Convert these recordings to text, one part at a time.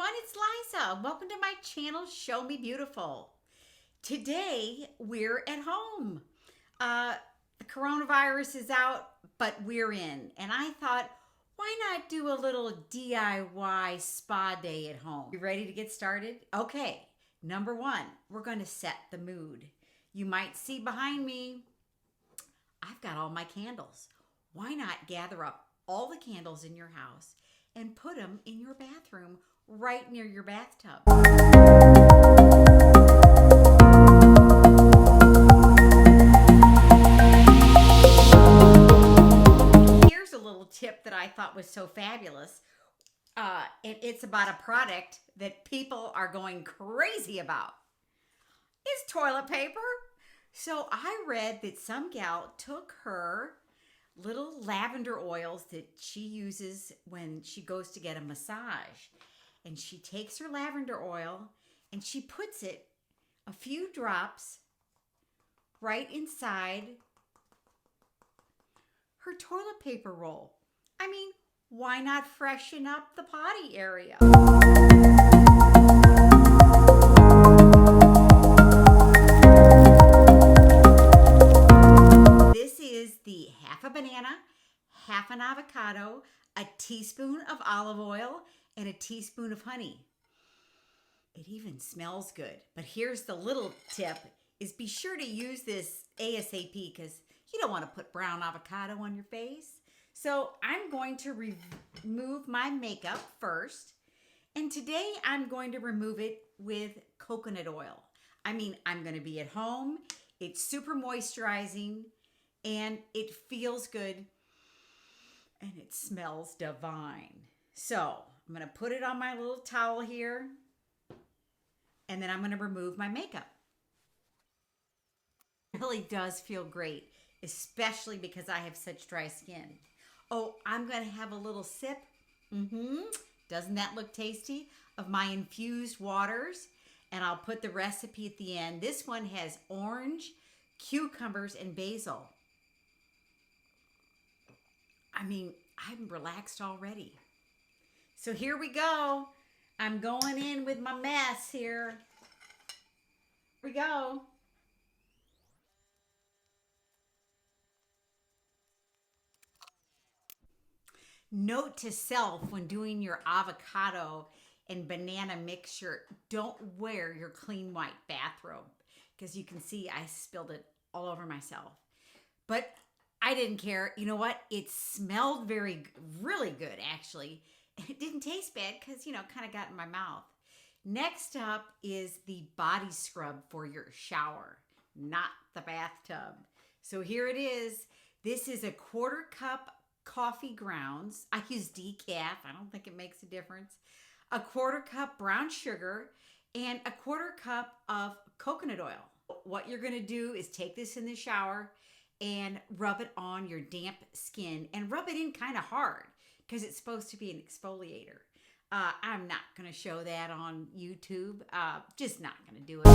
everyone, it's Liza. Welcome to my channel, Show Me Beautiful. Today, we're at home. The coronavirus is out, but we're in. And I thought, why not do a little DIY spa day at home? You ready to get started? Okay, number one, we're going to set the mood. You might see behind me, I've got all my candles. Why not gather up all the candles in your house and put them in your bathroom right near your bathtub? Here's a little tip that I thought was so fabulous. And it's about a product that people are going crazy about. It's toilet paper. So I read that some gal took her little lavender oils that she uses when she goes to get a massage. And she takes her lavender oil and she puts it, a few drops, right inside her toilet paper roll. I mean, why not freshen up the potty area? This is the half a banana, half an avocado, a teaspoon of olive oil, and a teaspoon of honey. It even smells good. But here's the little tip, is be sure to use this ASAP because you don't want to put brown avocado on your face. So I'm going to remove my makeup first. And today I'm going to remove it with coconut oil. I mean, I'm going to be at home. It's super moisturizing and it feels good and it smells divine. So I'm going to put it on my little towel here and then I'm going to remove my makeup. It really does feel great, especially because I have such dry skin. Oh, I'm going to have a little sip. Doesn't that look tasty? Of my infused waters. And I'll put the recipe at the end. This one has orange, cucumbers, and basil. I mean, I'm relaxed already. So here we go. I'm going in with my mess here. Here we go. Note to self when doing your avocado and banana mixture, don't wear your clean white bathrobe because you can see I spilled it all over myself. But I didn't care. You know what? It smelled really good actually. And it didn't taste bad because, kind of got in my mouth. Next up is the body scrub for your shower, not the bathtub. So here it is. This is a 1/4 cup coffee grounds. I use decaf. I don't think it makes a difference. A 1/4 cup brown sugar and a 1/4 cup of coconut oil. What you're going to do is take this in the shower and rub it on your damp skin and rub it in kind of hard because it's supposed to be an exfoliator. I'm not going to show that on YouTube. Just not going to do it.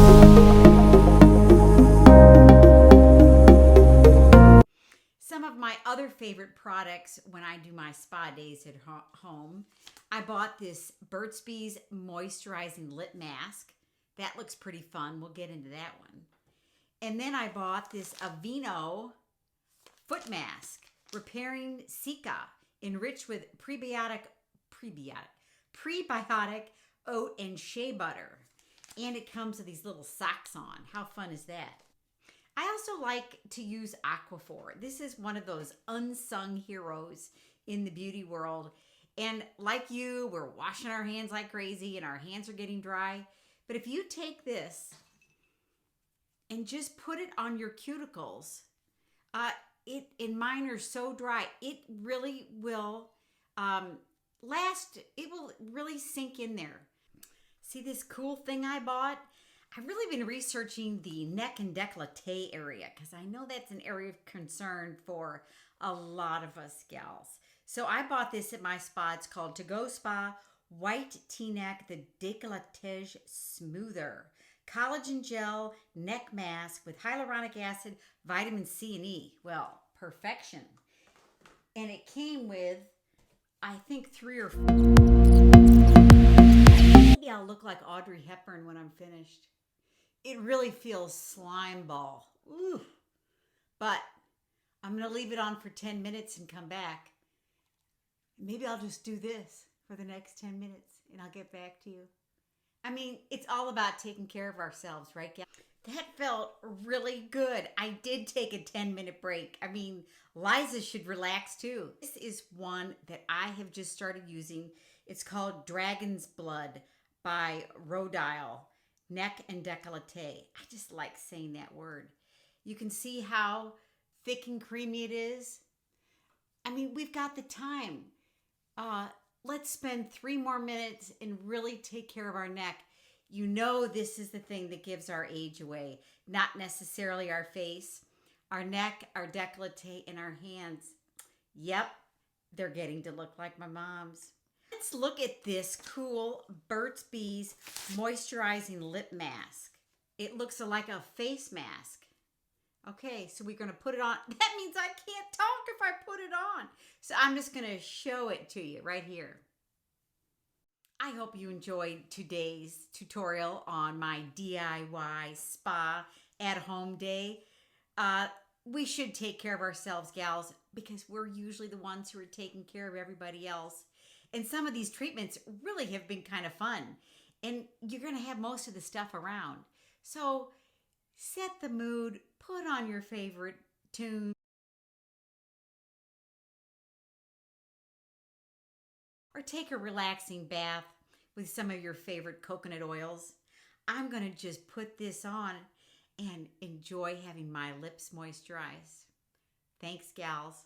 Some of my other favorite products when I do my spa days at home, I bought this Burts Moisturizing Lip Mask. That looks pretty fun. We'll get into that one. And then I bought this Aveeno foot mask, repairing Cica, enriched with prebiotic oat and shea butter. And it comes with these little socks on. How fun is that? I also like to use Aquaphor. This is one of those unsung heroes in the beauty world. And like you, we're washing our hands like crazy and our hands are getting dry. But if you take this and just put it on your cuticles, and mine are so dry, it really will last. It will really sink in there. See this cool thing I bought? I've really been researching the neck and décolleté area because I know that's an area of concern for a lot of us gals. So I bought this at my spa. It's called ToGoSpa White T-Neck, the Décolletage Smoother. Collagen gel neck mask with hyaluronic acid, vitamin C and E. Well, perfection. And it came with, I think, 3 or 4. Maybe I'll look like Audrey Hepburn when I'm finished. It really feels slime ball. Ooh. But I'm going to leave it on for 10 minutes and come back. Maybe I'll just do this for the next 10 minutes and I'll get back to you. I mean, it's all about taking care of ourselves, right, gal? That felt really good. I did take a 10-minute break. I mean, Liza should relax too. This is one that I have just started using. It's called Dragon's Blood by Rodial, neck and décolleté. I just like saying that word. You can see how thick and creamy it is. I mean, we've got the time. Let's spend 3 more minutes and really take care of our neck. You know, this is the thing that gives our age away, not necessarily our face, our neck, our décolleté, and our hands. Yep, they're getting to look like my mom's. Let's look at this cool Burt's Bees Moisturizing Lip Mask. It looks like a face mask. Okay, so we're going to put it on. That means I can't talk if I put it on. So I'm just going to show it to you right here. I hope you enjoyed today's tutorial on my DIY spa at home day. We should take care of ourselves, gals, because we're usually the ones who are taking care of everybody else. And some of these treatments really have been kind of fun. And you're going to have most of the stuff around. So set the mood, put on your favorite tune, or take a relaxing bath with some of your favorite coconut oils. I'm going to just put this on and enjoy having my lips moisturized. Thanks, gals.